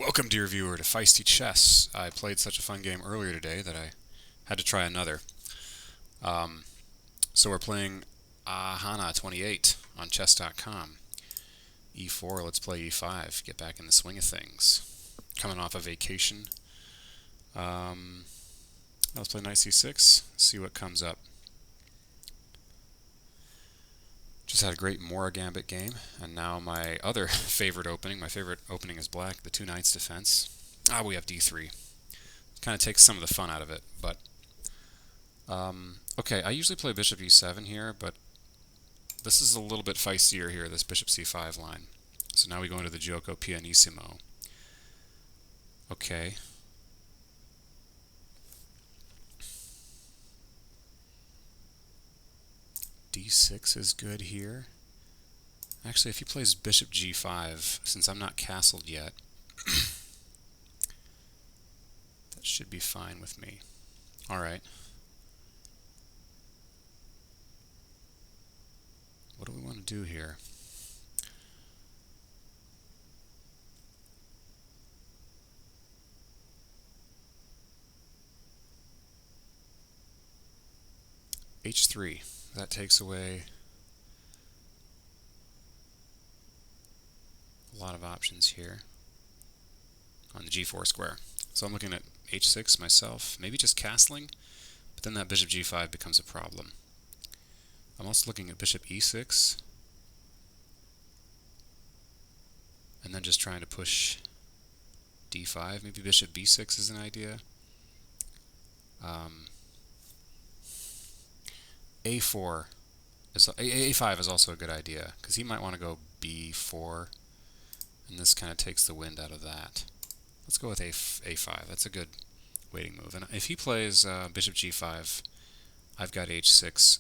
Welcome, dear viewer, to Feisty Chess. I played such a fun game earlier today that I had to try another. Um, so we're playing Hana 28 on chess.com. E4, let's play E5, get back in the swing of things. Coming off a vacation. Let's play knight C6, see what comes up. Just had a great Mora Gambit game, and now my other favorite opening is black, the two knights defense. We have D3. Kind of takes some of the fun out of it, but okay, I usually play bishop E7 here, but this is a little bit feistier here, this bishop C5 line. So now we go into the Giuoco Pianissimo. Okay. D6 is good here. Actually, if he plays bishop G5, since I'm not castled yet, that should be fine with me. Alright. What do we want to do here? H3. That takes away a lot of options here on the G4 square. So I'm looking at H6 myself, maybe just castling, but then that bishop G5 becomes a problem. I'm also looking at bishop E6, and then just trying to push D5. Maybe bishop B6 is an idea. A4 is A5 is also a good idea because he might want to go B4, and this kind of takes the wind out of that. Let's go with A5. That's a good waiting move. And if he plays bishop G5, I've got H6,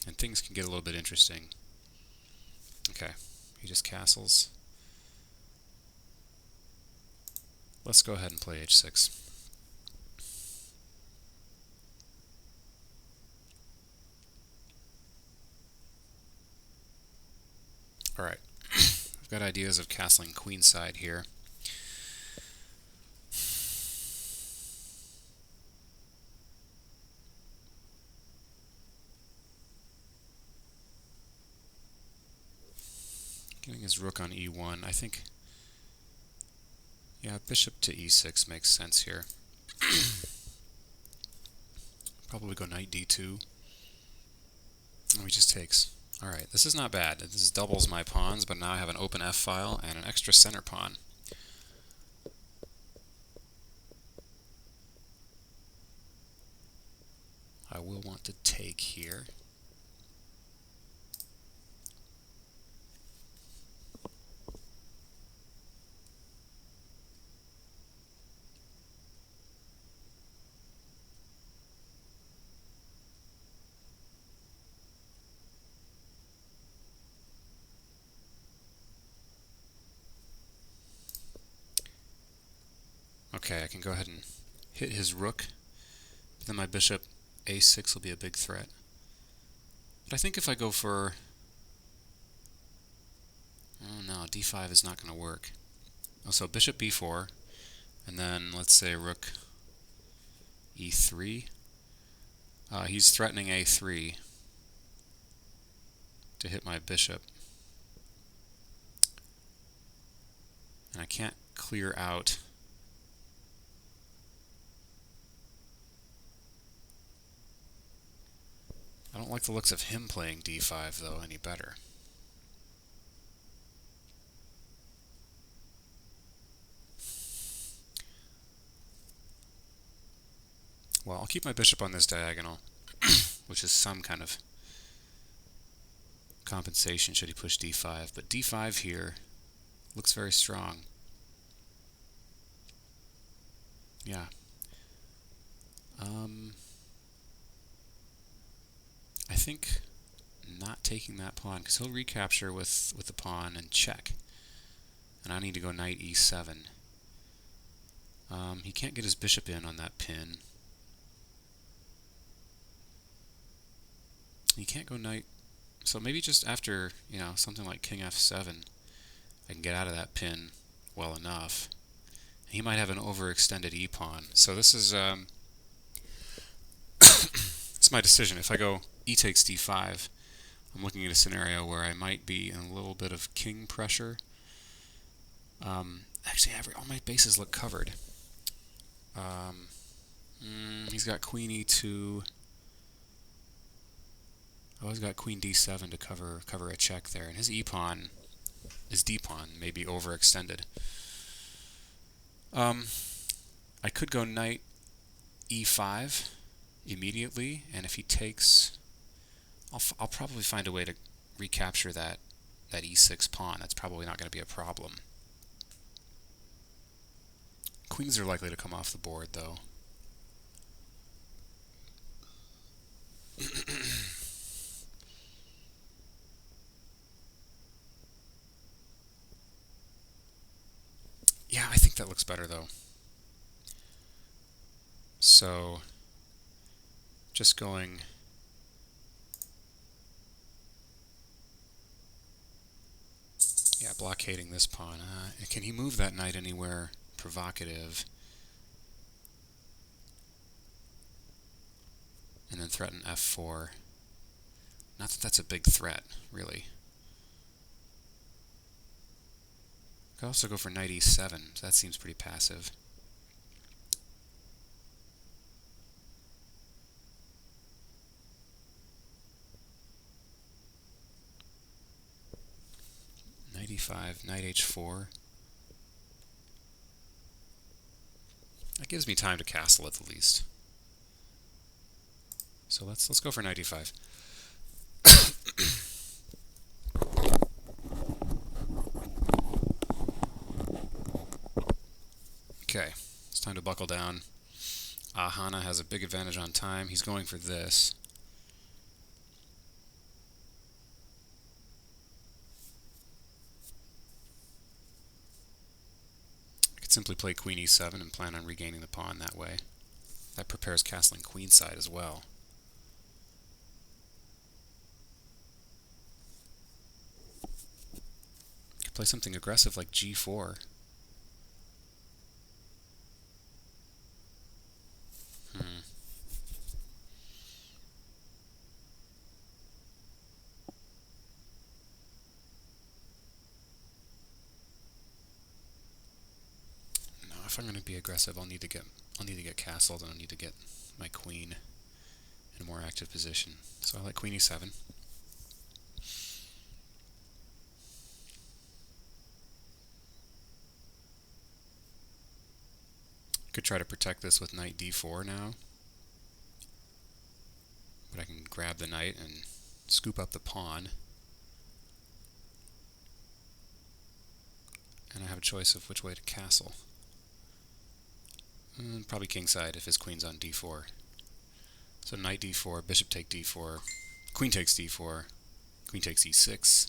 and things can get a little bit interesting. Okay, he just castles. Let's go ahead and play H6. Alright, I've got ideas of castling queenside here. Getting his rook on E1, I think, yeah, bishop to E6 makes sense here. Probably go knight D2. Oh, he just takes. Alright, this is not bad. This doubles my pawns, but now I have an open F file and an extra center pawn. I will want to take here. Okay, I can go ahead and hit his rook, but then my bishop A6 will be a big threat. But I think if I go for... oh no, D5 is not going to work. Oh, so bishop B4, and then let's say rook E3. He's threatening A3 to hit my bishop. And I can't clear out... I don't like the looks of him playing D5, though, any better. Well, I'll keep my bishop on this diagonal, which is some kind of compensation should he push D5. But D5 here looks very strong. Yeah. I think not taking that pawn, because he'll recapture with the pawn and check. And I need to go knight E7. He can't get his bishop in on that pin. He can't go knight, so maybe just after, something like king F7, I can get out of that pin well enough. He might have an overextended e-pawn. So this is it's my decision. If I go e takes d5, I'm looking at a scenario where I might be in a little bit of king pressure. Actually, all my bases look covered. He's got queen e2. Oh, he's got queen d7 to cover a check there, and his e-pawn, his d-pawn, may be overextended. I could go knight e5 immediately, and if he takes, I'll probably find a way to recapture that e6 pawn. That's probably not going to be a problem. Queens are likely to come off the board, though. Yeah, I think that looks better, though. So, just going... Yeah, blockading this pawn. Can he move that knight anywhere provocative? And then threaten f4. Not that that's a big threat, really. Could also go for knight e7, so that seems pretty passive. Knight e5, knight h4. That gives me time to castle at the least. So let's go for knight e5. Okay, it's time to buckle down. Hana has a big advantage on time. He's going for this. I could simply play queen e7 and plan on regaining the pawn that way. That prepares castling queenside as well. Could play something aggressive like g4. If I'm going to be aggressive, I'll need to get castled, and I'll need to get my queen in a more active position. So I like queen e7. Could try to protect this with knight d4 now, but I can grab the knight and scoop up the pawn. And I have a choice of which way to castle. Probably kingside if his queen's on d4. So knight d4, bishop take d4, queen takes d4, queen takes e6.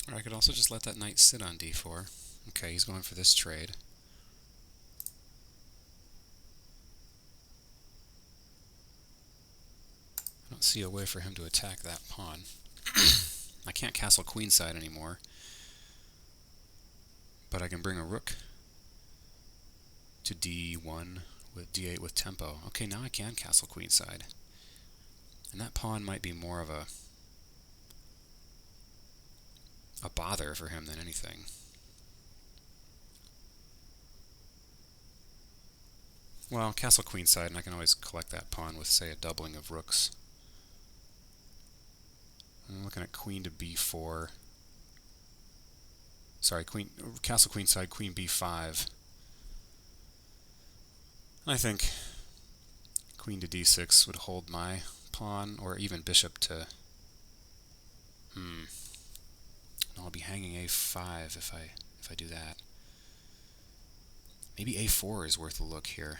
Or I could also just let that knight sit on d4. Okay, he's going for this trade. I don't see a way for him to attack that pawn. I can't castle queenside anymore, but I can bring a rook to d1 with d8 with tempo. Okay, now I can castle queenside. And that pawn might be more of a bother for him than anything. Well, castle queenside, and I can always collect that pawn with, say, a doubling of rooks. I'm looking at queen to b4. Sorry, castle queenside, queen b5. I think queen to d6 would hold my pawn, or even bishop to... No, I'll be hanging a5 if I do that. Maybe a4 is worth a look here.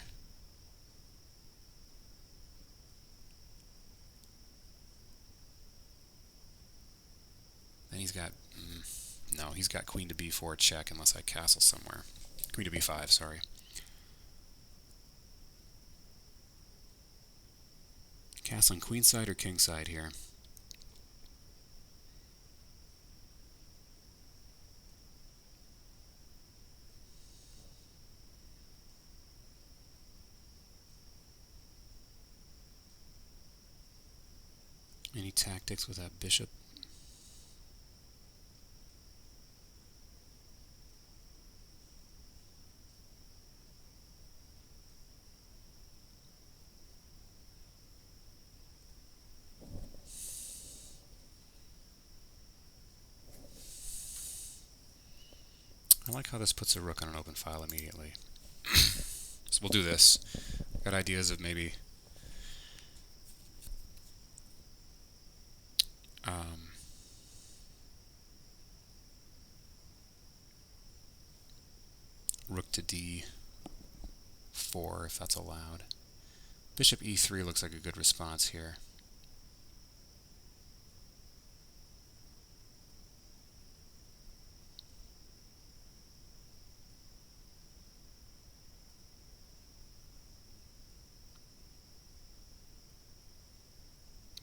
Then he's got... no, he's got queen to b4 check unless I castle somewhere. Queen to b5, sorry. Castling queenside or kingside here? Any tactics with that bishop? I like how this puts a rook on an open file immediately. So we'll do this. Got ideas of maybe rook to d4 if that's allowed. Bishop e3 looks like a good response here.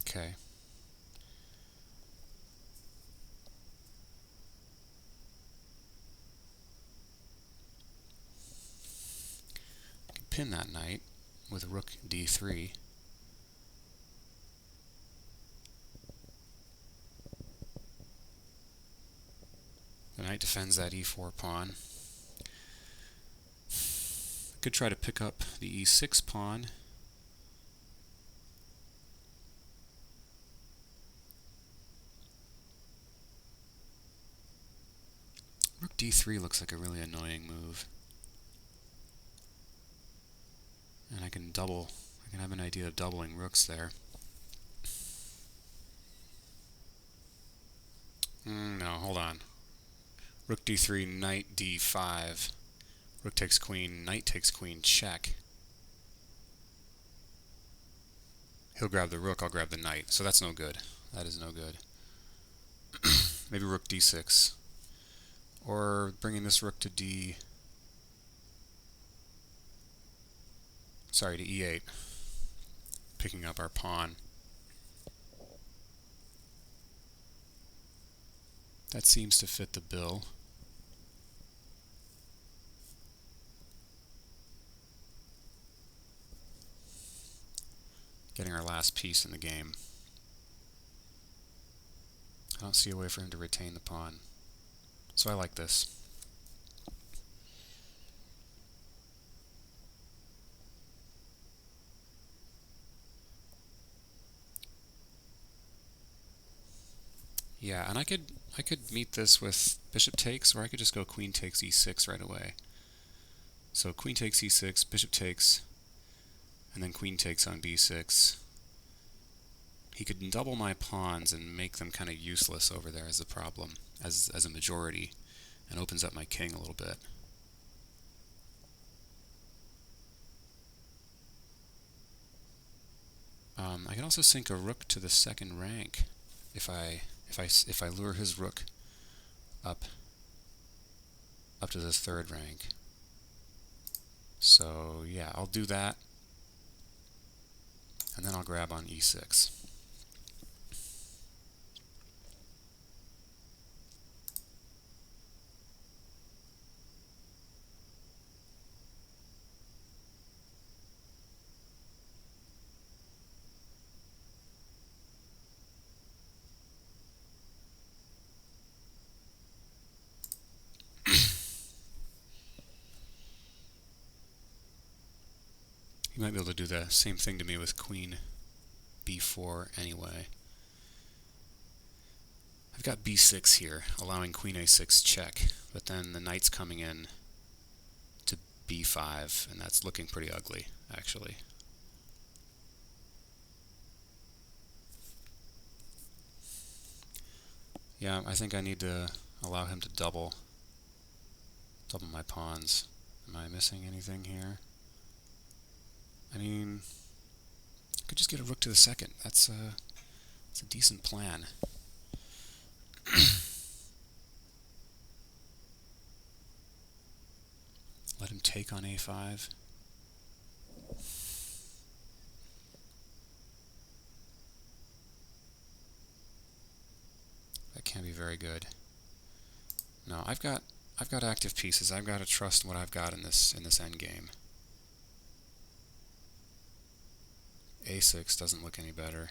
Okay. I can pin that knight with rook d3. The knight defends that e4 pawn. I could try to pick up the e6 pawn. Rook d3 looks like a really annoying move. And I can have an idea of doubling rooks there. No, hold on. Rook d3, knight d5. Rook takes queen, knight takes queen, check. He'll grab the rook, I'll grab the knight. So that's no good. That is no good. Maybe rook d6. Or bringing this rook to to e8. Picking up our pawn. That seems to fit the bill. Getting our last piece in the game. I don't see a way for him to retain the pawn. So I like this. Yeah, and I could meet this with bishop takes, or I could just go queen takes e6 right away. So queen takes e6, bishop takes, and then queen takes on b6. He could double my pawns and make them kind of useless over there as a problem, as a majority, and opens up my king a little bit. I can also sink a rook to the second rank if I lure his rook up to the third rank. So yeah, I'll do that, and then I'll grab on e6. You might be able to do the same thing to me with queen b4 anyway. I've got b6 here, allowing queen a6 check, but then the knight's coming in to b5, and that's looking pretty ugly, actually. Yeah, I think I need to allow him to double my pawns. Am I missing anything here? I mean, I could just get a rook to the second. That's a decent plan. Let him take on a5. That can't be very good. No, I've got active pieces. I've got to trust what I've got in this endgame. A6 doesn't look any better.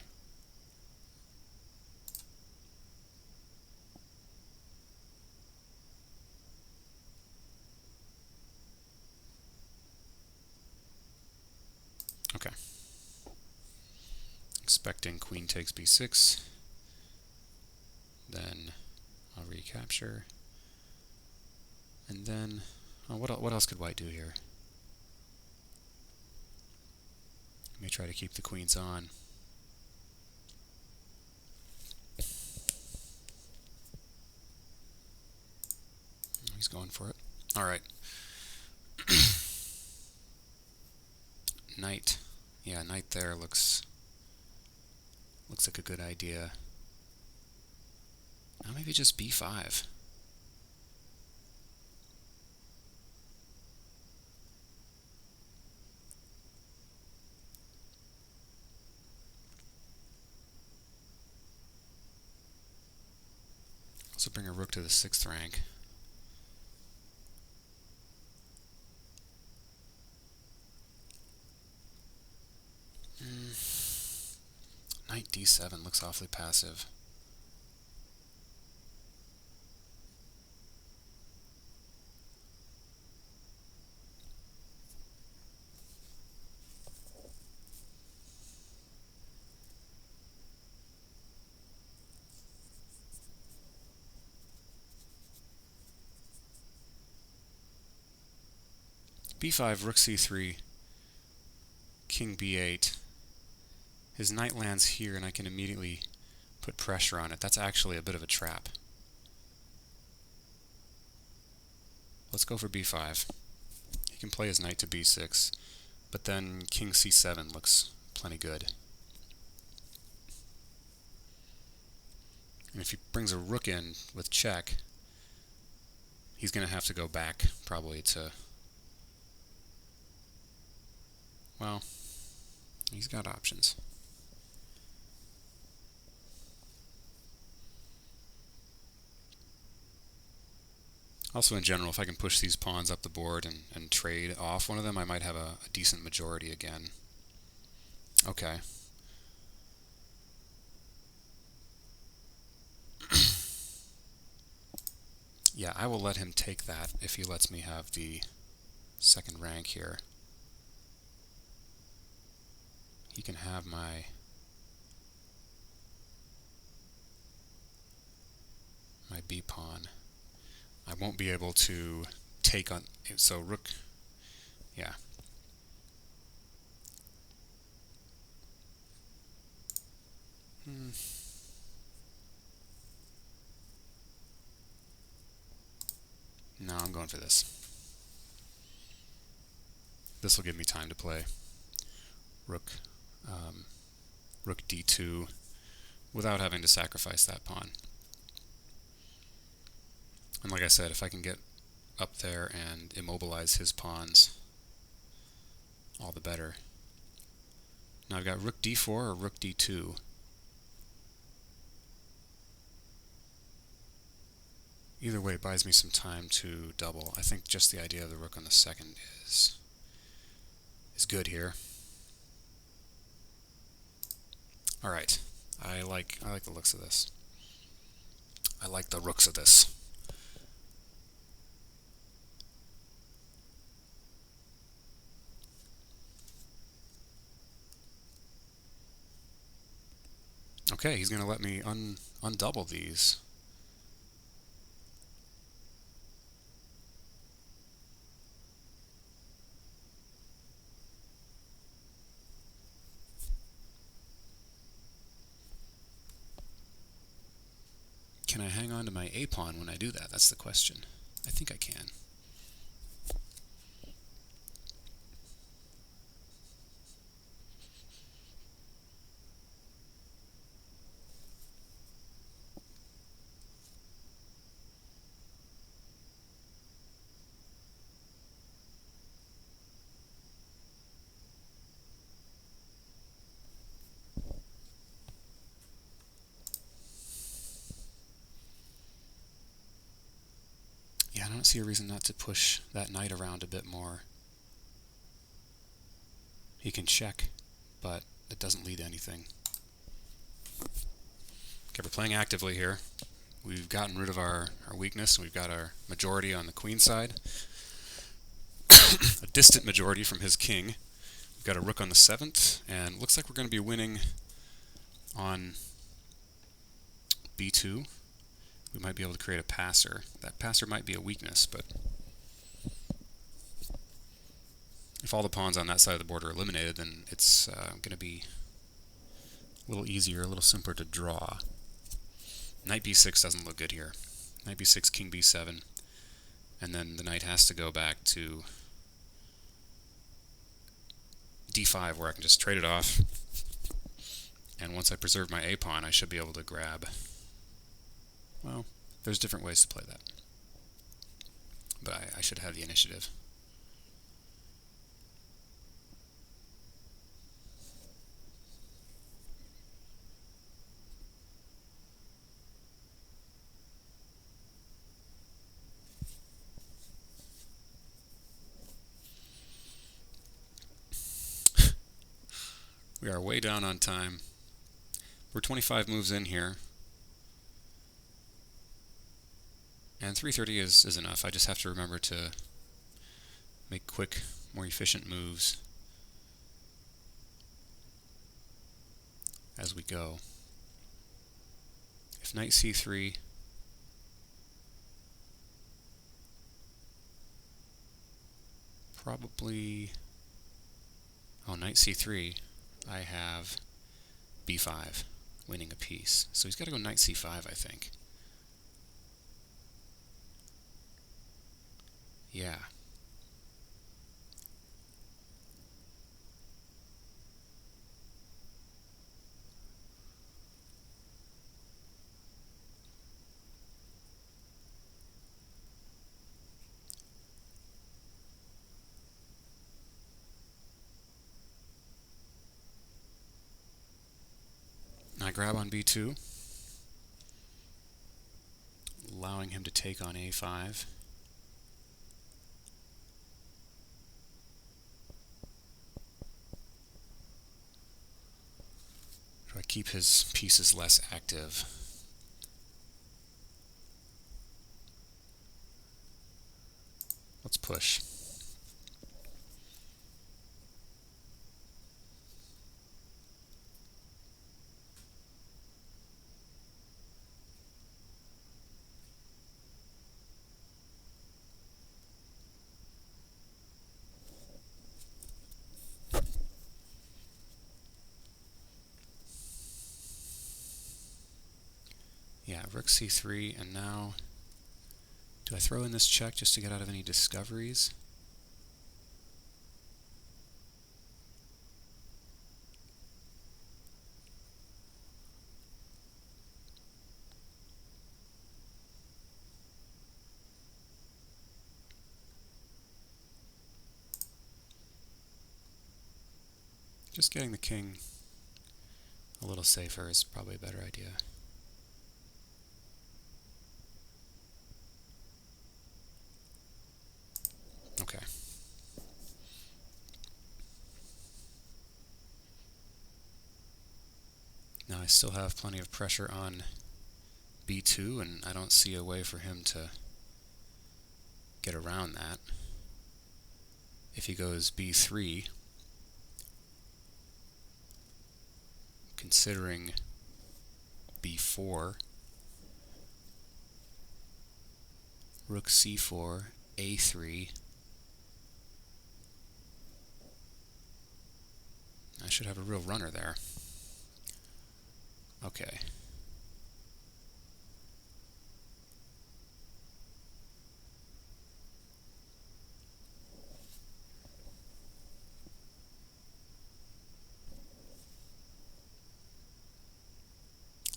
Okay. Expecting queen takes b6. Then I'll recapture. And then, oh, what else could white do here? Let me try to keep the queens on. He's going for it. All right. Knight. Yeah, knight there looks like a good idea. Now maybe just b5. Also bring a rook to the 6th rank. Knight d7 looks awfully passive. b5, rook c3, king b8. His knight lands here and I can immediately put pressure on it. That's actually a bit of a trap. Let's go for b5. He can play his knight to b6, but then king c7 looks plenty good. And if he brings a rook in with check, he's going to have to go back probably to... Well, he's got options. Also, in general, if I can push these pawns up the board and trade off one of them, I might have a decent majority again. Okay. Yeah, I will let him take that if he lets me have the 2nd rank here. He can have my b pawn. I won't be able to take on, so rook, yeah. No, I'm going for this. This will give me time to play rook d2 without having to sacrifice that pawn. And like I said, if I can get up there and immobilize his pawns, all the better. Now I've got rook d4 or rook d2. Either way, it buys me some time to double. I think just the idea of the rook on the 2nd is good here. All right, I like the looks of this. I like the rooks of this. Okay, he's going to let me undouble these. Can I hang down to my A pawn when I do that? That's the question. I think I can. Yeah, I don't see a reason not to push that knight around a bit more. He can check, but it doesn't lead to anything. Okay, we're playing actively here. We've gotten rid of our weakness. We've got our majority on the queen side. A distant majority from his king. We've got a rook on the 7th, and looks like we're going to be winning on b2. We might be able to create a passer. That passer might be a weakness, but if all the pawns on that side of the board are eliminated, then it's going to be a little easier, a little simpler to draw. Knight b6 doesn't look good here. Knight b6, king b7, and then the knight has to go back to d5, where I can just trade it off, and once I preserve my a pawn, I should be able to grab. Well, there's different ways to play that, but I should have the initiative. We are way down on time. We're 25 moves in here. And 330 is enough. I just have to remember to make quick, more efficient moves as we go. If knight c3, probably, oh, knight c3, I have b5, winning a piece. So he's got to go knight c5, I think. Yeah. I grab on b2, allowing him to take on a5. Do I keep his pieces less active? Let's push. Yeah, rook c3, and now do I throw in this check just to get out of any discoveries? Just getting the king a little safer is probably a better idea. Okay. Now I still have plenty of pressure on b2, and I don't see a way for him to get around that. If he goes b3, considering b4, rook c4, a3, I should have a real runner there. Okay.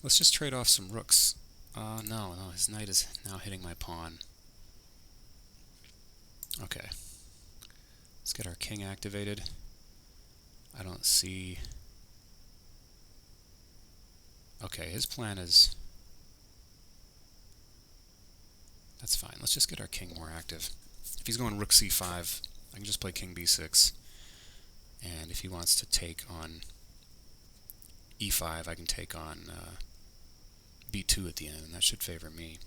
Let's just trade off some rooks. No, his knight is now hitting my pawn. Okay. Let's get our king activated. I don't see... Okay, his plan is... That's fine. Let's just get our king more active. If he's going rook c5, I can just play king b6. And if he wants to take on e5, I can take on b2 at the end, and that should favor me.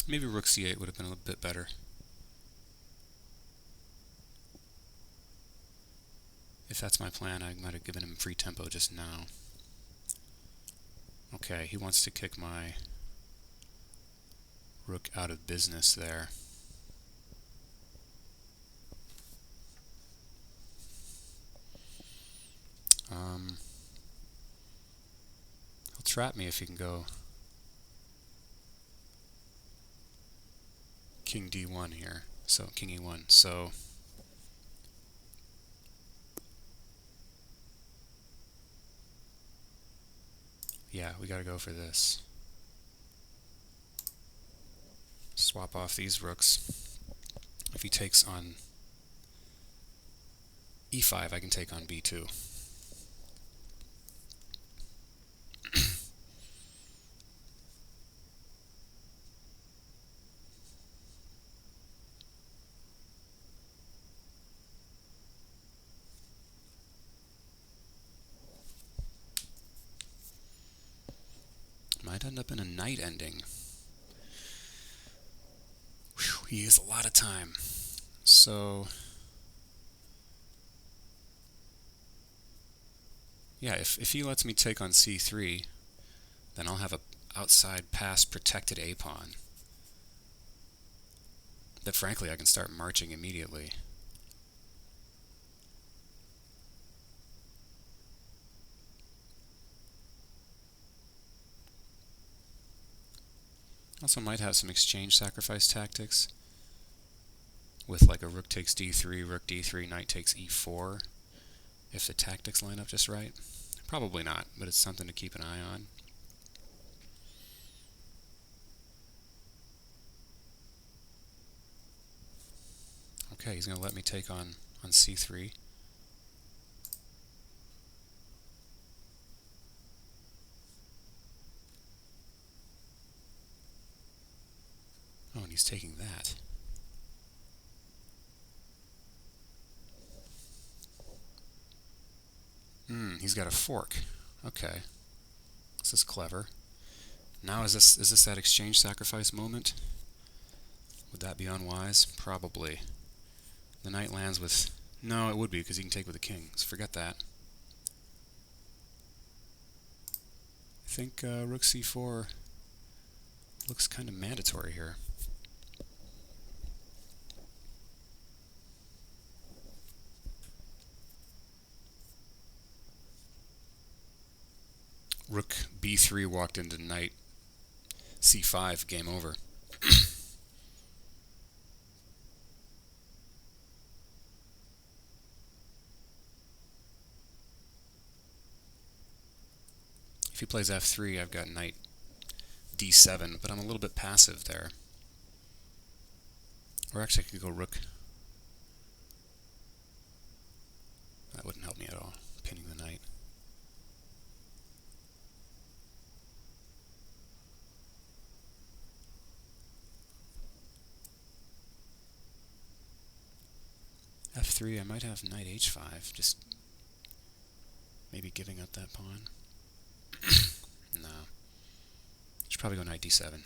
Maybe rook c8 would have been a little bit better. If that's my plan, I might have given him free tempo just now. Okay, he wants to kick my rook out of business there. He'll trap me if he can go king d1 here. So king e1. So yeah, we gotta go for this. Swap off these rooks. If he takes on e5, I can take on b2. Might end up in a knight ending. Whew, he has a lot of time. So yeah, if he lets me take on c3, then I'll have a outside pass protected a pawn that frankly I can start marching immediately. Also might have some exchange sacrifice tactics with like a rook takes d3, rook d3, knight takes e4, if the tactics line up just right. Probably not, but it's something to keep an eye on. Okay, he's going to let me take on c3. Oh, and he's taking that. He's got a fork. Okay. This is clever. Now is this that exchange sacrifice moment? Would that be unwise? Probably. The knight lands with... No, it would be, because he can take with the king, so forget that. I think rook c4 looks kind of mandatory here. Rook b3 walked into knight c5, game over. If he plays f3, I've got knight d7, but I'm a little bit passive there. Or actually I could go rook. That wouldn't help me at all, pinning the knight. f3, I might have knight h5, just maybe giving up that pawn. No. probably go knight d7.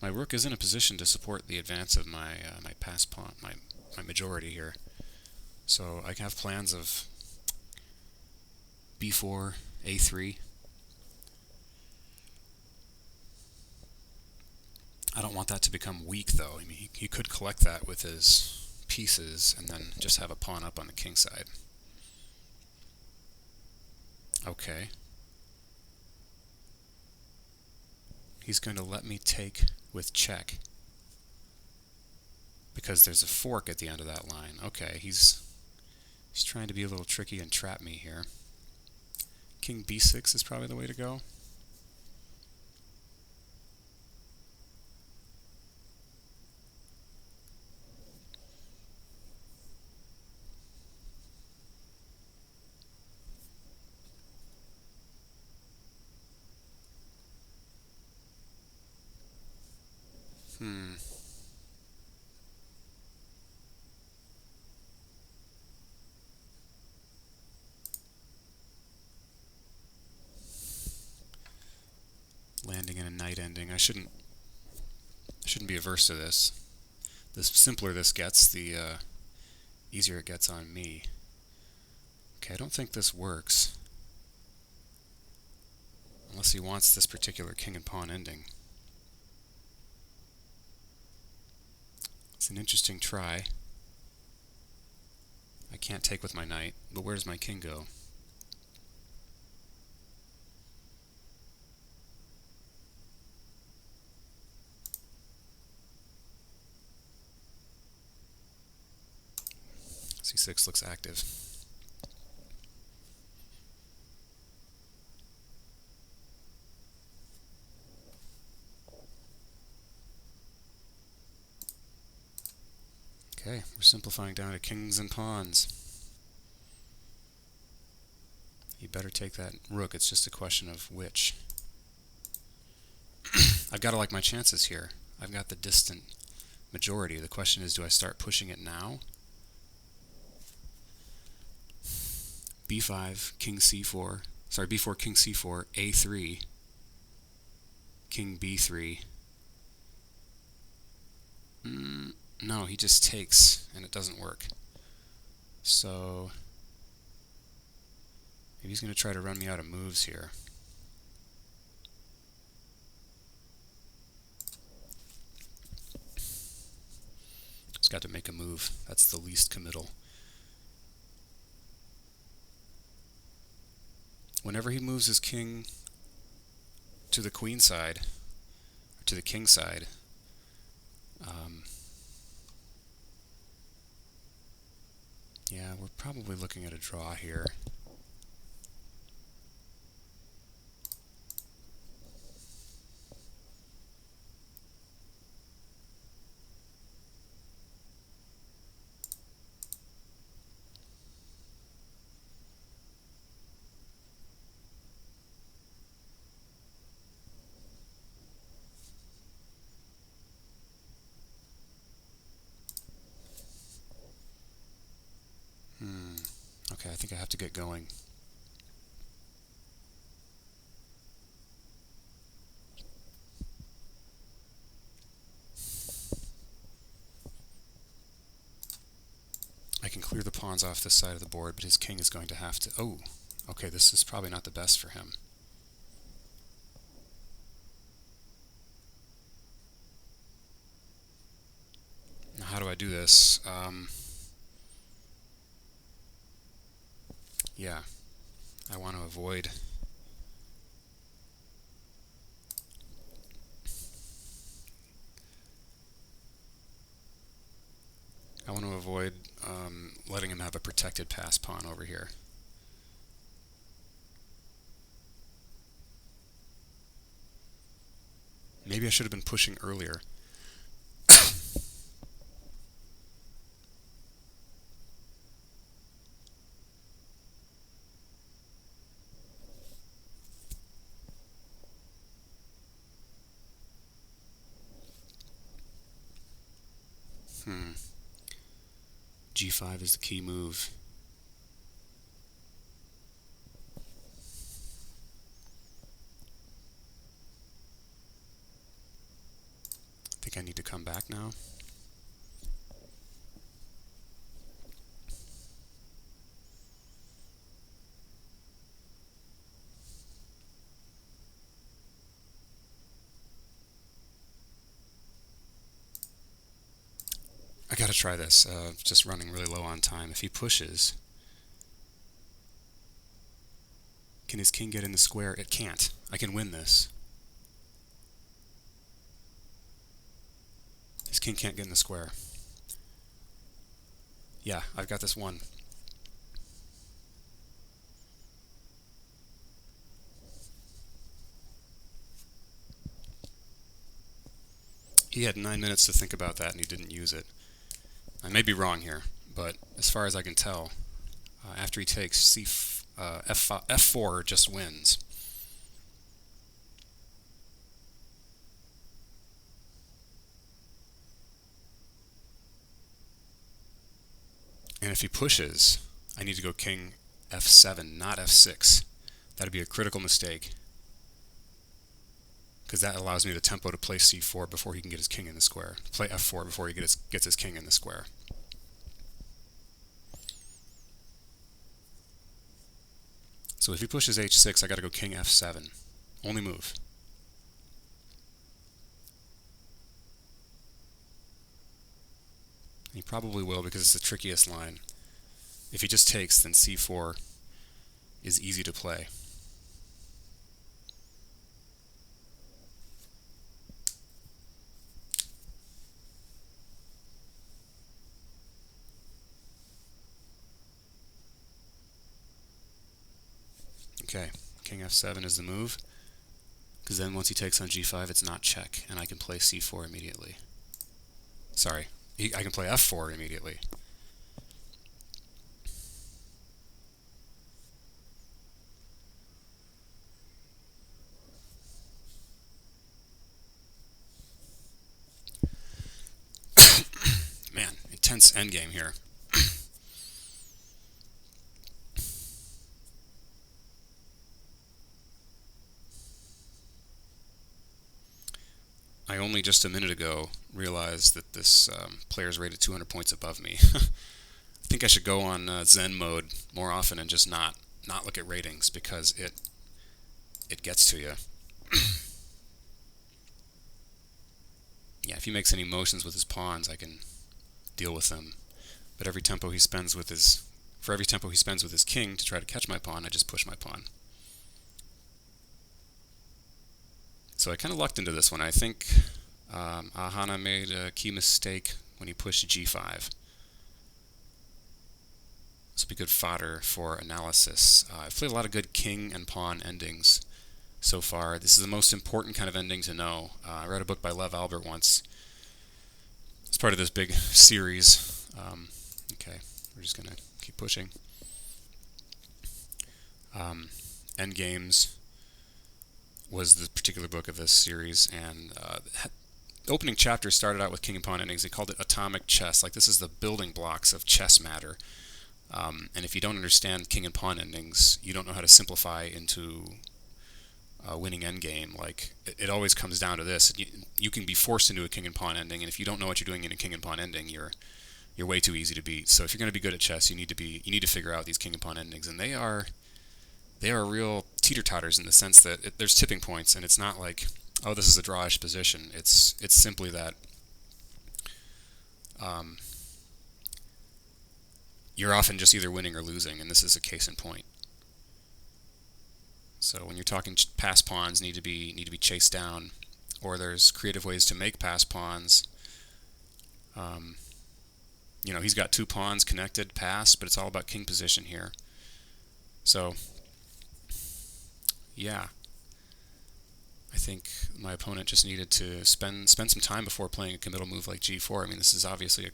My rook is in a position to support the advance of my my pass pawn, my majority here. So I can have plans of b4, a3. I don't want that to become weak, though. I mean, he could collect that with his pieces and then just have a pawn up on the king side. Okay. He's going to let me take with check because there's a fork at the end of that line. Okay, he's trying to be a little tricky and trap me here. King b6 is probably the way to go. Landing in a knight ending. I shouldn't be averse to this. The simpler this gets, the easier it gets on me. Okay, I don't think this works. Unless he wants this particular king and pawn ending. It's an interesting try. I can't take with my knight, but where does my king go? c6 looks active. Okay, we're simplifying down to kings and pawns. You better take that rook, it's just a question of which. I've got to like my chances here. I've got the distant majority. The question is, do I start pushing it now? b5, king c4, sorry, b4, king c4, a3, king b3. No, he just takes, and it doesn't work. So maybe he's going to try to run me out of moves here. Just got to make a move. That's the least committal. Whenever he moves his king to the queen side, or to the king side, yeah, we're probably looking at a draw here. Okay, I think I have to get going. I can clear the pawns off this side of the board, but his king is going to have to... Oh, okay, this is probably not the best for him. Now, how do I do this? Yeah, I want to avoid... letting him have a protected pass pawn over here. Maybe I should have been pushing earlier. G5 is the key move. now. I gotta try this. Just running really low on time. If he pushes, can his king get in the square? It can't. I can win this. His king can't get in the square. Yeah, I've got this one. He had 9 minutes to think about that and he didn't use it. I may be wrong here, but as far as I can tell, after he takes F4 just wins. And if he pushes, I need to go king F7, not F6. That'd be a critical mistake, because that allows me the tempo to play C4 before he can get his king in the square. Play F4 before he gets his king in the square. So if he pushes H6, I gotta go king F7. Only move. He probably will because it's the trickiest line. If he just takes, then C4 is easy to play. Okay, king F7 is the move, because then once he takes on G5, it's not check, and I can play C4 immediately. Sorry, I can play F4 immediately. Man, intense endgame here. I only just a minute ago realized that this player is rated 200 points above me. I think I should go on Zen mode more often and just not look at ratings, because it gets to you. Yeah, if he makes any motions with his pawns, I can deal with them. But for every tempo he spends with his king to try to catch my pawn, I just push my pawn. So I kind of lucked into this one. I think Ahana made a key mistake when he pushed G5. This will be good fodder for analysis. I've played a lot of good king and pawn endings so far. This is the most important kind of ending to know. I read a book by Lev Albert once. It's part of this big series. Okay, we're just going to keep pushing. Endgames was the particular book of this series, and the opening chapter started out with king and pawn endings. They called it atomic chess, like this is the building blocks of chess matter. And if you don't understand king and pawn endings, you don't know how to simplify into a winning endgame. Like it always comes down to this: you can be forced into a king and pawn ending, and if you don't know what you're doing in a king and pawn ending, you're way too easy to beat. So if you're going to be good at chess, you need to figure out these king and pawn endings, and they are real teeter-totters in the sense that there's tipping points, and it's not like, oh, this is a drawish position. It's simply that you're often just either winning or losing, and this is a case in point. So when you're talking pass pawns need to be chased down, or there's creative ways to make pass pawns. He's got two pawns connected, passed, but it's all about king position here. So yeah, I think my opponent just needed to spend some time before playing a committal move like G4. I mean, this is obviously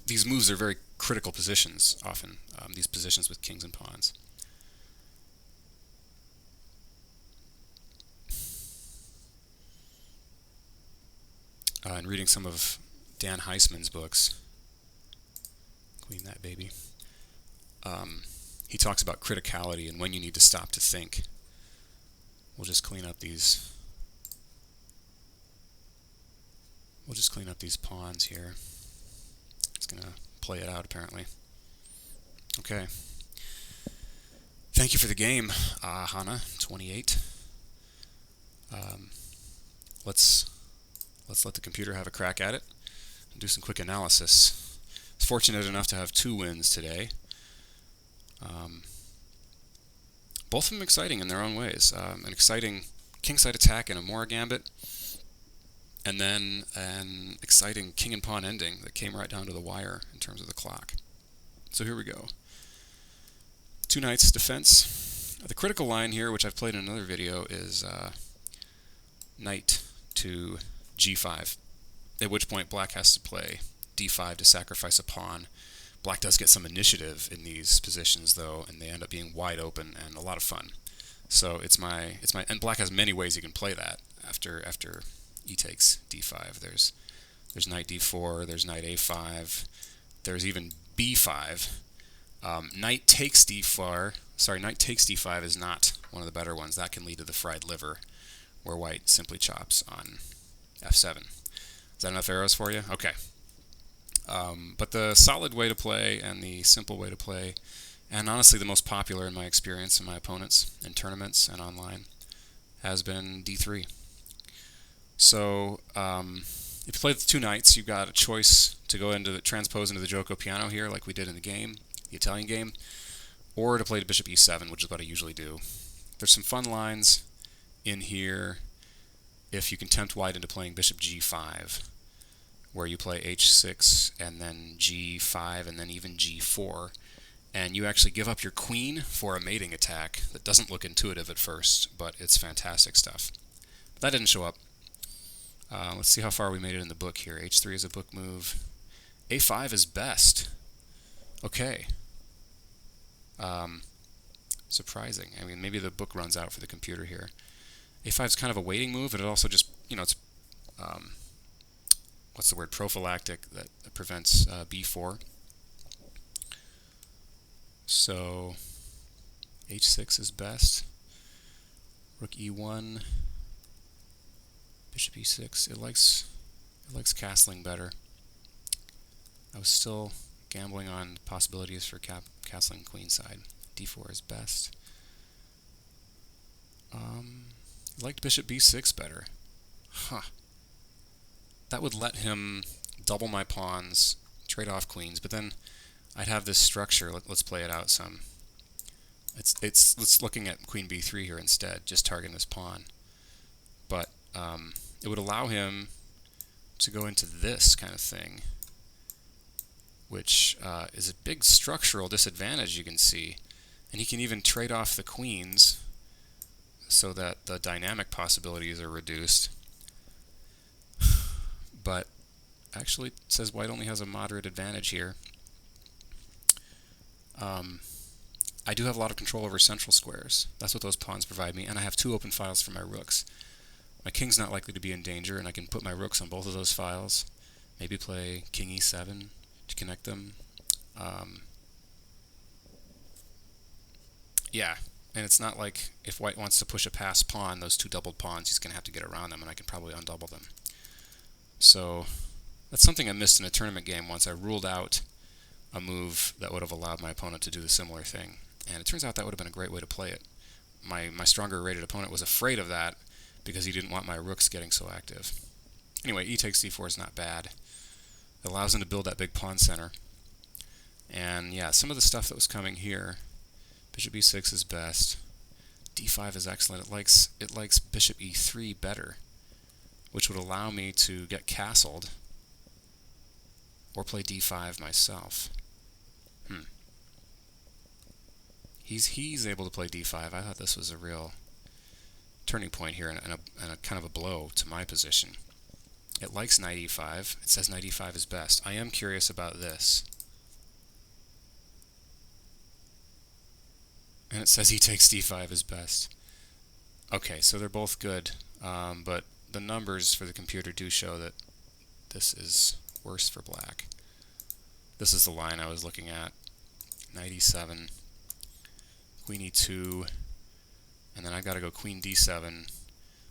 these moves are very critical positions often, these positions with kings and pawns. And reading some of Dan Heisman's books, clean that baby, he talks about criticality and when you need to stop to think. We'll just clean up these We'll just clean up these pawns here. It's going to play it out, apparently. Okay. Thank you for the game, Hana, 28. Let's let the computer have a crack at it and do some quick analysis. I was fortunate enough to have 2 wins today. Both of them exciting in their own ways. An exciting kingside attack in a Mora Gambit, and then an exciting king and pawn ending that came right down to the wire in terms of the clock. So here we go. 2 knights defense. The critical line here, which I've played in another video, is knight to g5, at which point black has to play d5 to sacrifice a pawn. Black does get some initiative in these positions, though, and they end up being wide open and a lot of fun. So and black has many ways you can play that after e takes d5. There's knight d4, there's knight a5, there's even b5. Knight takes d5 is not one of the better ones. That can lead to the fried liver, where white simply chops on f7. Is that enough arrows for you? Okay. But the solid way to play and the simple way to play, and honestly the most popular in my experience and my opponents in tournaments and online, has been d3. So if you play the 2 knights, you've got a choice to go into the transpose into the Giuoco piano here, like we did in the game, the Italian game, or to play to bishop e7, which is what I usually do. There's some fun lines in here if you can tempt white into playing bishop g5, where you play h6 and then g5 and then even g4, and you actually give up your queen for a mating attack that doesn't look intuitive at first, but it's fantastic stuff. But that didn't show up. Let's see how far we made it in the book here. h3 is a book move. a5 is best. Okay. Surprising. I mean, maybe the book runs out for the computer here. a5 is kind of a waiting move, and it also just, it's what's the word, prophylactic, that prevents b4. So h6 is best. Rook e1, bishop e6. It likes castling better. I was still gambling on possibilities for castling queenside. d4 is best. Liked bishop b6 better. Huh. That would let him double my pawns, trade off queens, but then I'd have this structure. Let's play it out some. It's looking at queen b3 here instead, just targeting this pawn. But it would allow him to go into this kind of thing, which is a big structural disadvantage, you can see. And he can even trade off the queens so that the dynamic possibilities are reduced. But actually it says white only has a moderate advantage here. I do have a lot of control over central squares. That's what those pawns provide me, and I have 2 open files for my rooks. My king's not likely to be in danger, and I can put my rooks on both of those files. Maybe play king e7 to connect them. Yeah, and it's not like if white wants to push a passed pawn, those 2 doubled pawns, he's going to have to get around them, and I can probably undouble them. So that's something I missed in a tournament game once. I ruled out a move that would have allowed my opponent to do the similar thing, and it turns out that would have been a great way to play it. My stronger rated opponent was afraid of that because he didn't want my rooks getting so active. Anyway, e takes d4 is not bad. It allows him to build that big pawn center. And yeah, some of the stuff that was coming here, bishop e6 is best. d5 is excellent. It likes bishop e3 better, which would allow me to get castled or play d5 myself. He's able to play d5. I thought this was a real turning point here and a kind of a blow to my position. It likes knight e5. It says knight e5 is best. I am curious about this. And it says he takes d5 is best. Okay, so they're both good, but the numbers for the computer do show that this is worse for black. This is the line I was looking at. Knight e7, queen e2, and then I've got to go queen d7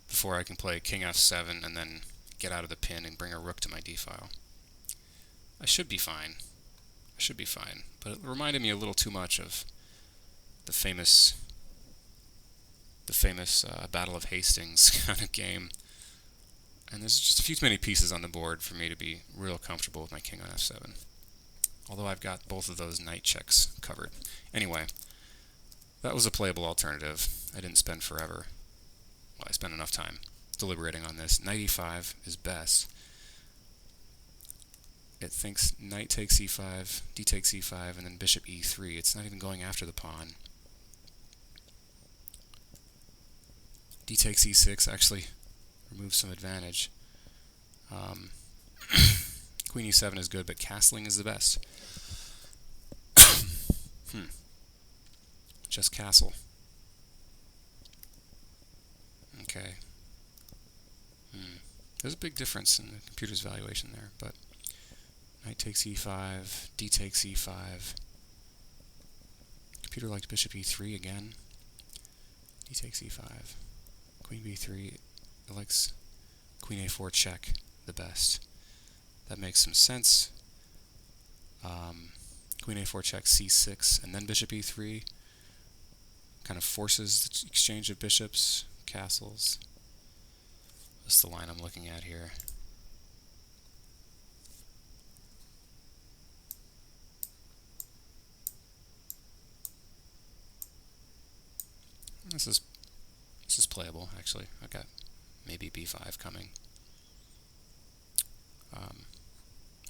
before I can play king f7 and then get out of the pin and bring a rook to my d file. I should be fine. I should be fine. But it reminded me a little too much of the famous Battle of Hastings kind of game. And there's just a few too many pieces on the board for me to be real comfortable with my king on f7. Although I've got both of those knight checks covered. Anyway, that was a playable alternative. I didn't spend forever. Well, I spent enough time deliberating on this. Knight e5 is best. It thinks knight takes e5, d takes e5, and then bishop e3. It's not even going after the pawn. D takes e6 actually removes some advantage. Queen e7 is good, but castling is the best. Just castle. Okay. There's a big difference in the computer's valuation there, but knight takes e5, d takes e5. Computer liked bishop e3 again. D takes e5. Queen b3. It likes queen a4 check the best. That makes some sense. Queen a4 check c6, and then bishop e3 kind of forces the exchange of bishops, castles. That's the line I'm looking at here. This is playable, actually. I got maybe b5 coming. I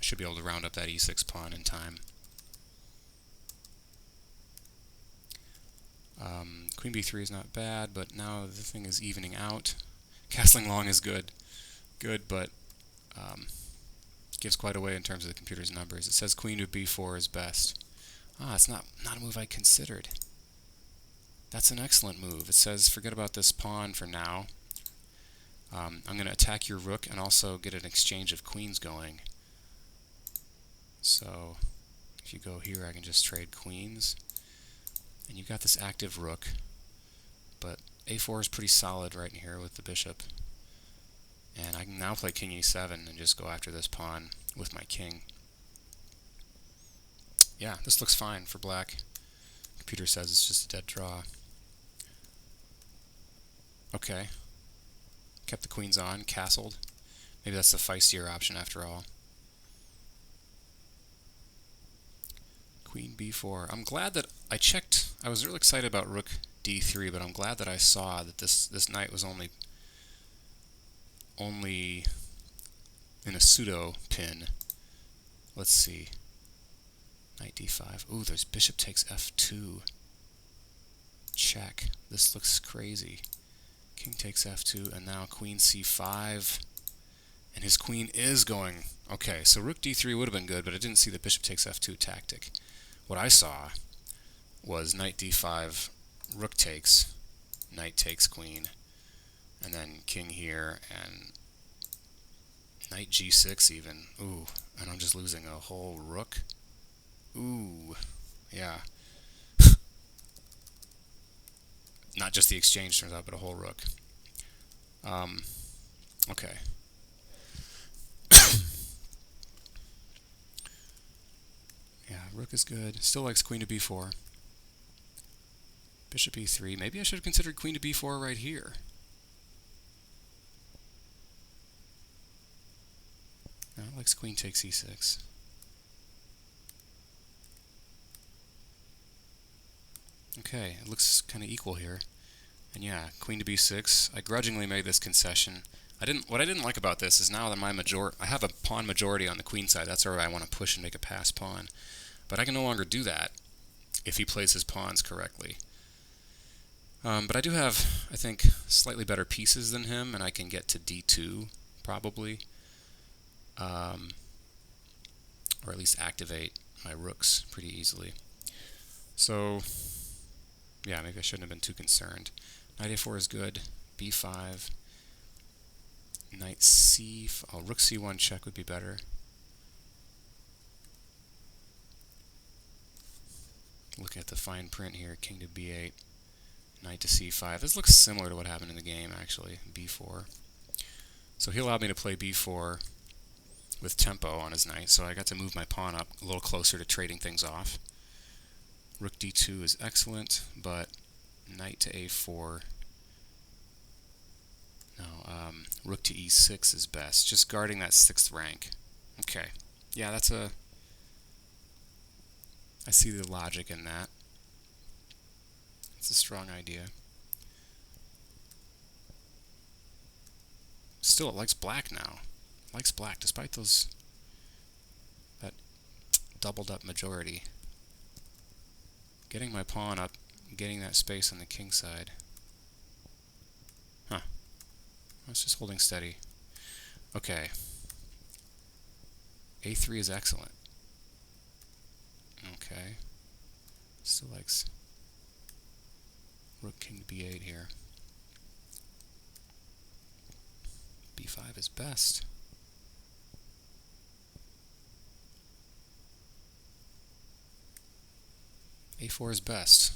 should be able to round up that e6 pawn in time. Queen b3 is not bad, but now the thing is evening out. Castling long is good, but gives quite away in terms of the computer's numbers. It says queen to b4 is best. It's not a move I considered. That's an excellent move. It says forget about this pawn for now. I'm going to attack your rook and also get an exchange of queens going. So if you go here, I can just trade queens. And you've got this active rook, but a4 is pretty solid right in here with the bishop. And I can now play king e7 and just go after this pawn with my king. Yeah, this looks fine for black. Computer says it's just a dead draw. Okay. Kept the queens on, castled. Maybe that's the feistier option after all. Queen b4. I'm glad that I checked. I was really excited about rook d3, but I'm glad that I saw that this knight was only in a pseudo pin. Let's see. Knight d5. Ooh, there's bishop takes f2. Check. This looks crazy. King takes f2, and now queen c5. And his queen is going. Okay, so rook d3 would have been good, but I didn't see the bishop takes f2 tactic. What I saw was knight d5, rook takes, knight takes queen, and then king here, and knight g6 even. Ooh, and I'm just losing a whole rook. Ooh, yeah. Not just the exchange turns out, but a whole rook. Okay. Yeah, rook is good. Still likes queen to b4. Bishop e3. Maybe I should have considered queen to b4 right here. No, it likes queen takes e6. Okay, it looks kind of equal here. And yeah, queen to b6. I grudgingly made this concession. What I didn't like about this is now that I have a pawn majority on the queen side. That's where I want to push and make a pass pawn. But I can no longer do that if he plays his pawns correctly. But I do have, I think, slightly better pieces than him, and I can get to d2, probably. Or at least activate my rooks pretty easily. So, yeah, maybe I shouldn't have been too concerned. Knight a4 is good. b5. Knight c... Oh, rook c1 check would be better. Looking at the fine print here, king to b8, knight to c5. This looks similar to what happened in the game, actually. b4. So he allowed me to play b4 with tempo on his knight, so I got to move my pawn up a little closer to trading things off. Rook d2 is excellent, but knight to a4. No, rook to e6 is best. Just guarding that 6th rank. Okay. Yeah, that's a... I see the logic in that. It's a strong idea. Still, it likes black now. It likes black, despite that doubled up majority. Getting my pawn up, getting that space on the king side. Huh. I was just holding steady. Okay. a3 is excellent. Okay. Still likes rook king to b8 here. b5 is best. a4 is best.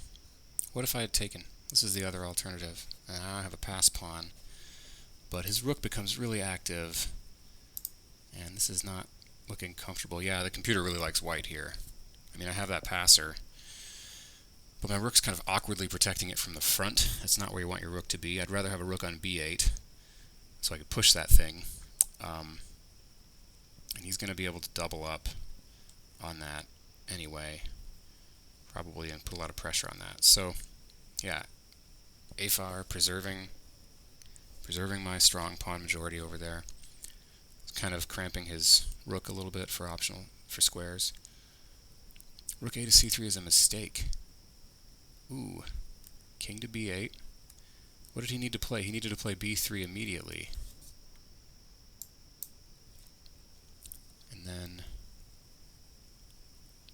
What if I had taken... This is the other alternative. Now I have a pass pawn, but his rook becomes really active, and this is not looking comfortable. Yeah, the computer really likes white here. I mean, I have that passer, but my rook's kind of awkwardly protecting it from the front. That's not where you want your rook to be. I'd rather have a rook on b8, so I could push that thing. And he's going to be able to double up on that anyway, probably, and put a lot of pressure on that. So, yeah, a5, preserving my strong pawn majority over there. It's kind of cramping his rook a little bit for squares. Rook a to c3 is a mistake. Ooh, king to b8. What did he need to play? He needed to play b3 immediately. And then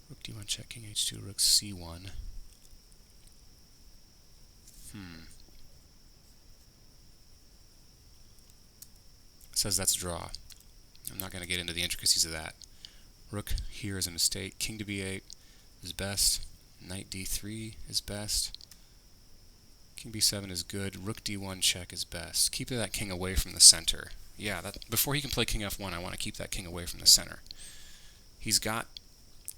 rook d1 check, king h2, rook c1. It says that's a draw. I'm not going to get into the intricacies of that. Rook here is a mistake. King to b8 is best. Knight d3 is best. King b7 is good. Rook d1 check is best. Keep that king away from the center. Yeah, before he can play king f1, I want to keep that king away from the center. He's got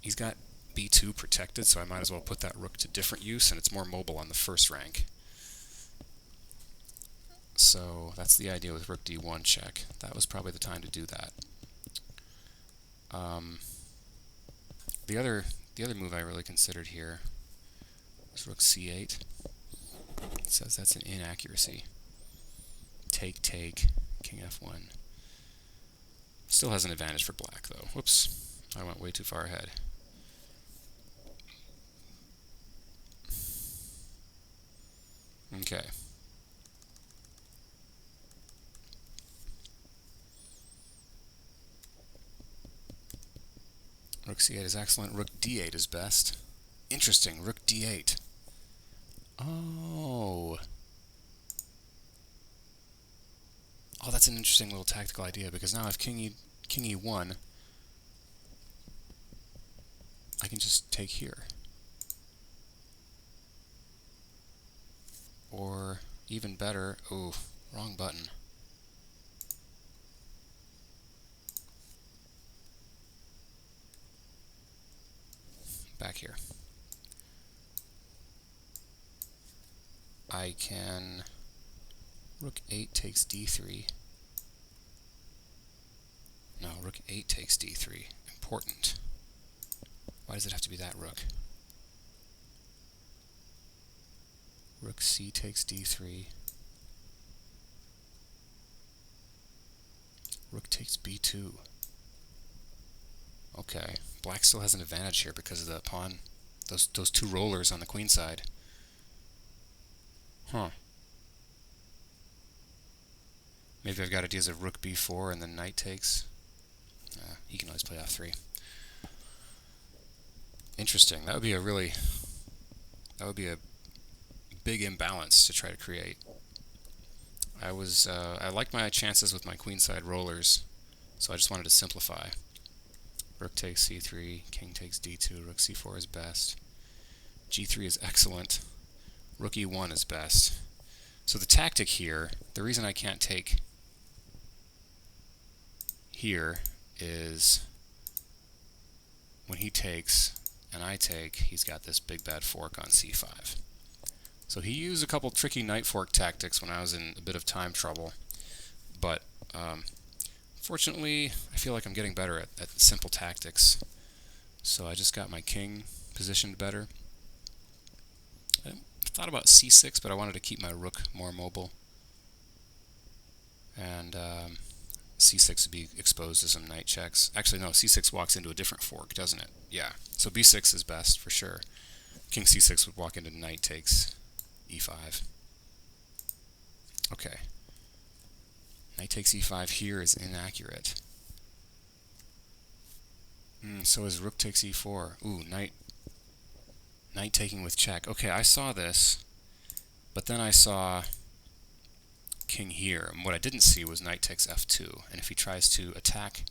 b2 protected, so I might as well put that rook to different use, and it's more mobile on the first rank. So that's the idea with rook d1 check. That was probably the time to do that. The other move I really considered here was rook c8. It says that's an inaccuracy. Take, king f1. Still has an advantage for black, though. Whoops, I went way too far ahead. Okay. Rook c8 is excellent. Rook d8 is best. Interesting. Rook d8. Oh, that's an interesting little tactical idea, because now I have king e1, I can just take here. Or even better, oh, wrong button. Back here. I can rook 8 takes d3. No, rook 8 takes d3. Important. Why does it have to be that rook? Rook c takes d3. Rook takes b2. Okay, black still has an advantage here because of the pawn, those two rollers on the queen side. Huh. Maybe I've got ideas of rook b4 and then knight takes. He can always play f3. Interesting. That would be a big imbalance to try to create. I liked my chances with my queenside rollers, so I just wanted to simplify. Rook takes c3, king takes d2, rook c4 is best. g3 is excellent. Rook e1 is best. So the tactic here, the reason I can't take here is when he takes and I take, he's got this big bad fork on c5. So he used a couple tricky knight fork tactics when I was in a bit of time trouble, but fortunately I feel like I'm getting better at simple tactics. So I just got my king positioned better. I thought about c6, but I wanted to keep my rook more mobile. And c6 would be exposed to some knight checks. Actually, no, c6 walks into a different fork, doesn't it? Yeah, so b6 is best for sure. King c6 would walk into knight takes e5. Okay. Knight takes e5 here is inaccurate. So is rook takes e4. Ooh, knight taking with check. Okay, I saw this, but then I saw king here. And what I didn't see was knight takes f2. And if he tries to attack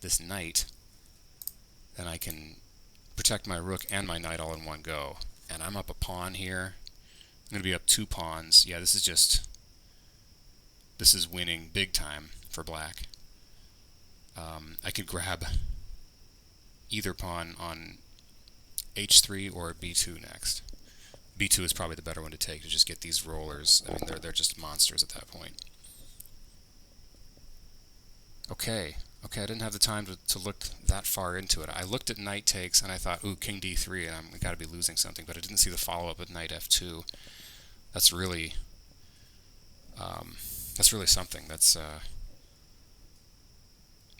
this knight, then I can protect my rook and my knight all in one go. And I'm up a pawn here. I'm going to be up 2 pawns. Yeah, this is winning big time for black. I could grab either pawn on h3 or b2 next. b2 is probably the better one to take to just get these rollers. I mean, they're just monsters at that point. Okay, I didn't have the time to look that far into it. I looked at knight takes and I thought, ooh, king d3, and I've got to be losing something, but I didn't see the follow-up with knight f2. That's really something. That's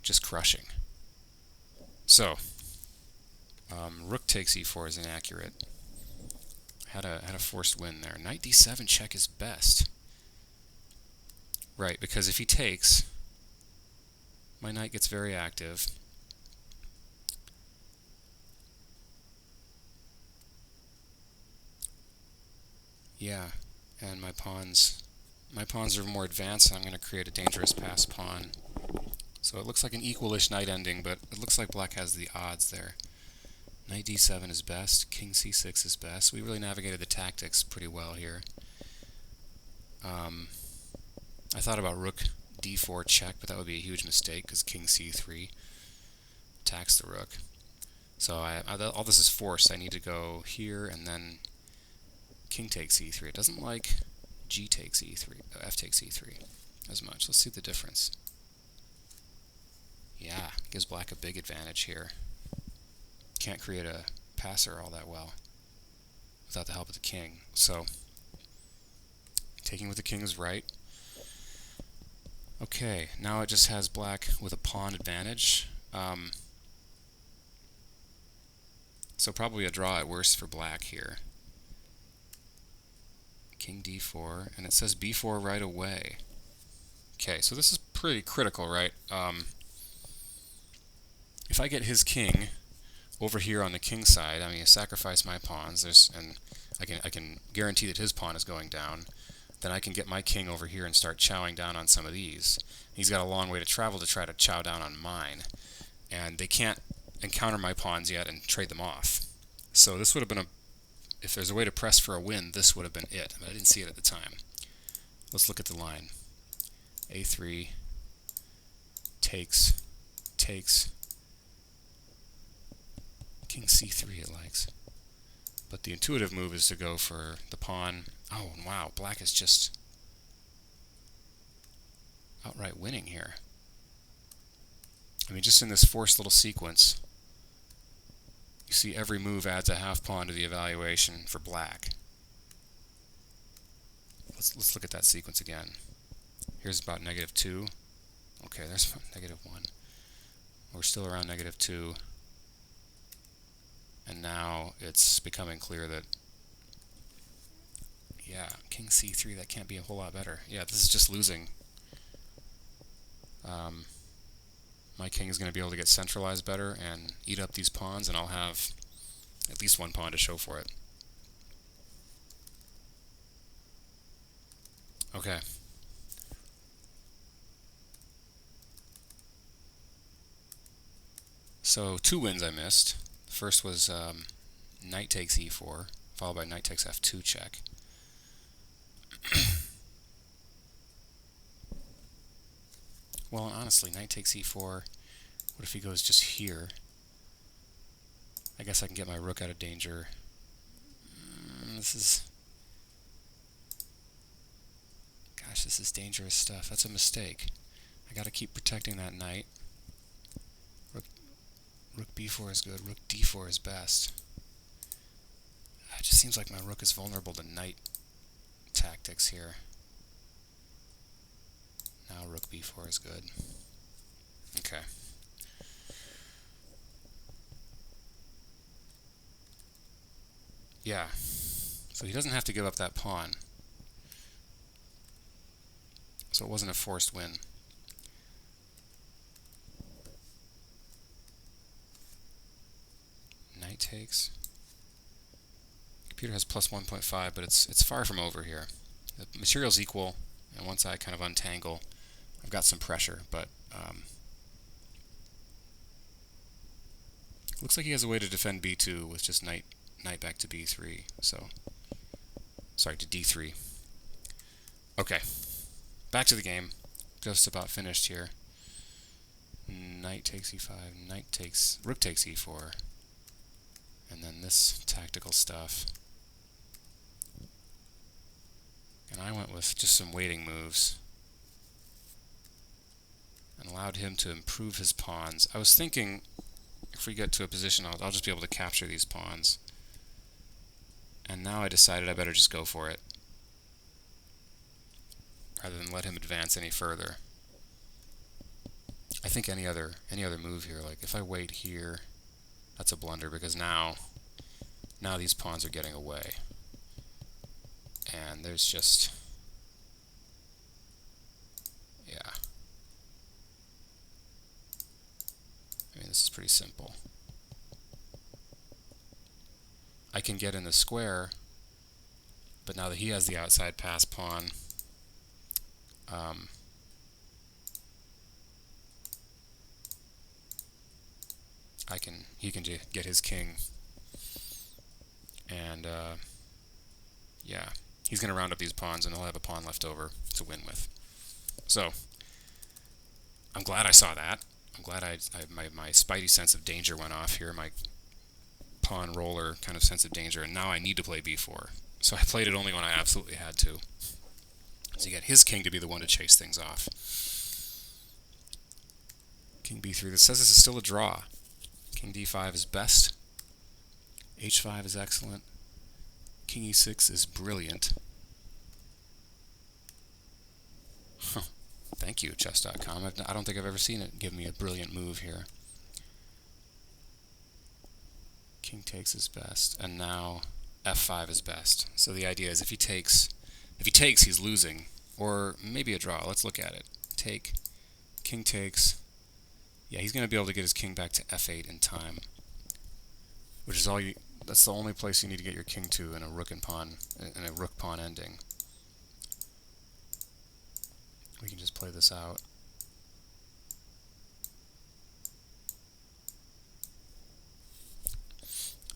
just crushing. So, rook takes e4 is inaccurate. Had a forced win there. Knight d7 check is best. Right, because if he takes, my knight gets very active. Yeah, and my pawns are more advanced, and I'm going to create a dangerous pass pawn. So it looks like an equalish knight ending, but it looks like black has the odds there. Knight d7 is best, king c6 is best. We really navigated the tactics pretty well here. I thought about rook d4 check, but that would be a huge mistake because king c3 attacks the rook. So all this is forced. I need to go here and then king takes e3. It doesn't like g takes e3, f takes e3 as much. Let's see the difference. Yeah, gives black a big advantage here. Can't create a passer all that well without the help of the king. So, taking with the king is right. Okay, now it just has black with a pawn advantage. So probably a draw at worst for black here. King d4, and it says b4 right away. Okay, so this is pretty critical, right? If I get his king over here on the king side, I mean, I sacrifice my pawns, and I can guarantee that his pawn is going down. Then I can get my king over here and start chowing down on some of these. He's got a long way to travel to try to chow down on mine, and they can't encounter my pawns yet and trade them off. So this would have been if there's a way to press for a win, this would have been it, but I didn't see it at the time. Let's look at the line. a3 takes, king c3 it likes. But the intuitive move is to go for the pawn. Oh, and wow, black is just outright winning here. I mean, just in this forced little sequence, you see every move adds a half pawn to the evaluation for black. Let's look at that sequence again. Here's about -2. Okay, there's about -1. We're still around -2. And now it's becoming clear that, yeah, king c3, that can't be a whole lot better. Yeah, this is just losing. My king is going to be able to get centralized better and eat up these pawns, and I'll have at least one pawn to show for it. Okay. So 2 wins I missed. The first was knight takes e4, followed by knight takes f2 check. Well, honestly, knight takes e4. What if he goes just here? I guess I can get my rook out of danger. This is... Gosh, this is dangerous stuff. That's a mistake. I gotta keep protecting that knight. Rook b4 is good. Rook d4 is best. It just seems like my rook is vulnerable to knight tactics here. Now rook b4 is good. Okay. Yeah. So he doesn't have to give up that pawn. So it wasn't a forced win. Knight takes. Computer has plus 1.5, but it's far from over here. The material's equal, and once I kind of untangle, I've got some pressure, but looks like he has a way to defend b2 with just knight back to b3. So, sorry, to d3. Okay, back to the game. Just about finished here. Knight takes e5, rook takes e4, and then this tactical stuff. And I went with just some waiting moves and allowed him to improve his pawns. I was thinking if we get to a position, I'll just be able to capture these pawns. And now I decided I better just go for it rather than let him advance any further. I think any other move here, like if I wait here, that's a blunder because now these pawns are getting away. And there's just, yeah. I mean, this is pretty simple. I can get in the square, but now that he has the outside pass pawn, he can get his king, and yeah, he's going to round up these pawns, and he'll have a pawn left over to win with. So I'm glad I saw that. I'm glad my spidey sense of danger went off here, my pawn roller kind of sense of danger, and now I need to play b4. So I played it only when I absolutely had to. So you get his king to be the one to chase things off. King b3. This says this is still a draw. King d5 is best. h5 is excellent. King e6 is brilliant. Huh. Thank you, chess.com. I don't think I've ever seen it give me a brilliant move here. King takes is best, and now f5 is best. So the idea is if he takes, he's losing, or maybe a draw. Let's look at it. Take, king takes. Yeah, he's going to be able to get his king back to f8 in time, which is all you. That's the only place you need to get your king to in a rook and pawn, in a rook pawn ending. We can just play this out.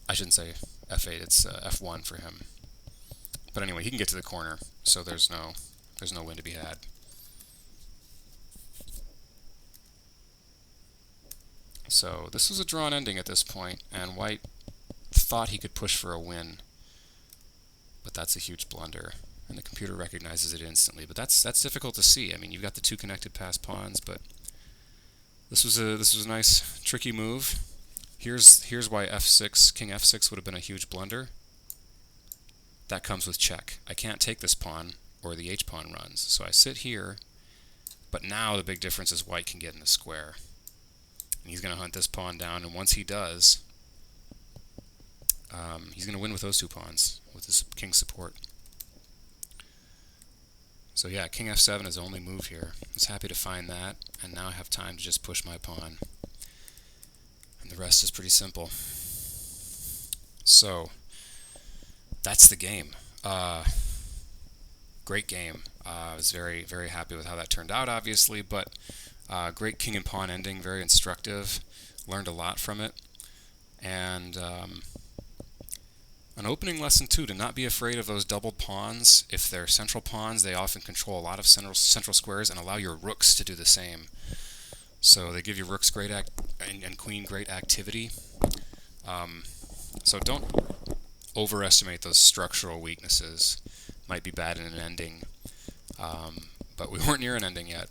I shouldn't say f8, it's f1 for him. But anyway, he can get to the corner, so there's no win to be had. So this was a drawn ending at this point, and white thought he could push for a win, but that's a huge blunder, and the computer recognizes it instantly. But that's difficult to see. I mean, you've got the two connected pass pawns, but this was a nice tricky move. Here's why f6, king f6 would have been a huge blunder. That comes with check. I can't take this pawn, or the h pawn runs. So I sit here, but now the big difference is white can get in the square. And he's going to hunt this pawn down, and once he does, he's going to win with those two pawns, with his king support. So yeah, king f7 is the only move here. I was happy to find that, and now I have time to just push my pawn. And the rest is pretty simple. So that's the game. Great game. I was very, very happy with how that turned out, obviously, but great king and pawn ending, very instructive. Learned a lot from it. And An opening lesson too, to not be afraid of those doubled pawns. If they're central pawns, they often control a lot of central squares and allow your rooks to do the same. So they give your rooks great and queen great activity. So don't overestimate those structural weaknesses. Might be bad in an ending, but we weren't near an ending yet.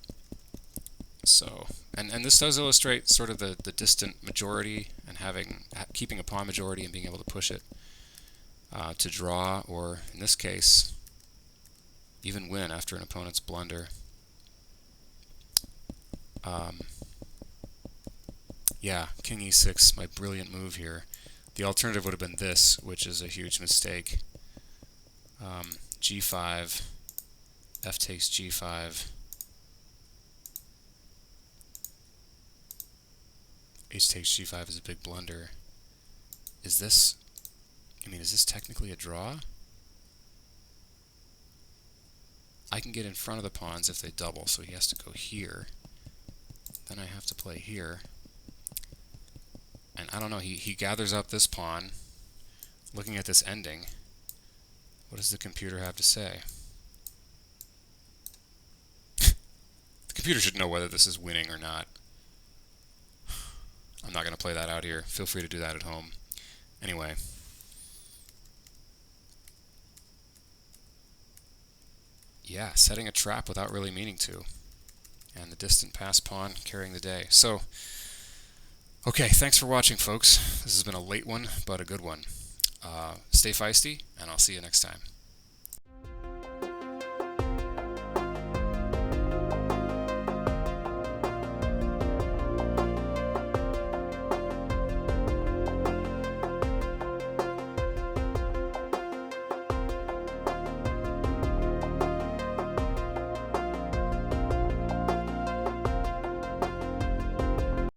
So, and this does illustrate sort of the distant majority and keeping a pawn majority and being able to push it to draw, or in this case, even win after an opponent's blunder. Yeah, king e6, my brilliant move here. The alternative would have been this, which is a huge mistake. G5, f takes g5, h takes g5 is a big blunder. Is this technically a draw? I can get in front of the pawns if they double, so he has to go here. Then I have to play here. And I don't know, he gathers up this pawn. Looking at this ending, what does the computer have to say? The computer should know whether this is winning or not. I'm not going to play that out here. Feel free to do that at home. Anyway. Yeah, setting a trap without really meaning to. And the distant pass pawn carrying the day. So, okay, thanks for watching, folks. This has been a late one, but a good one. Stay feisty, and I'll see you next time.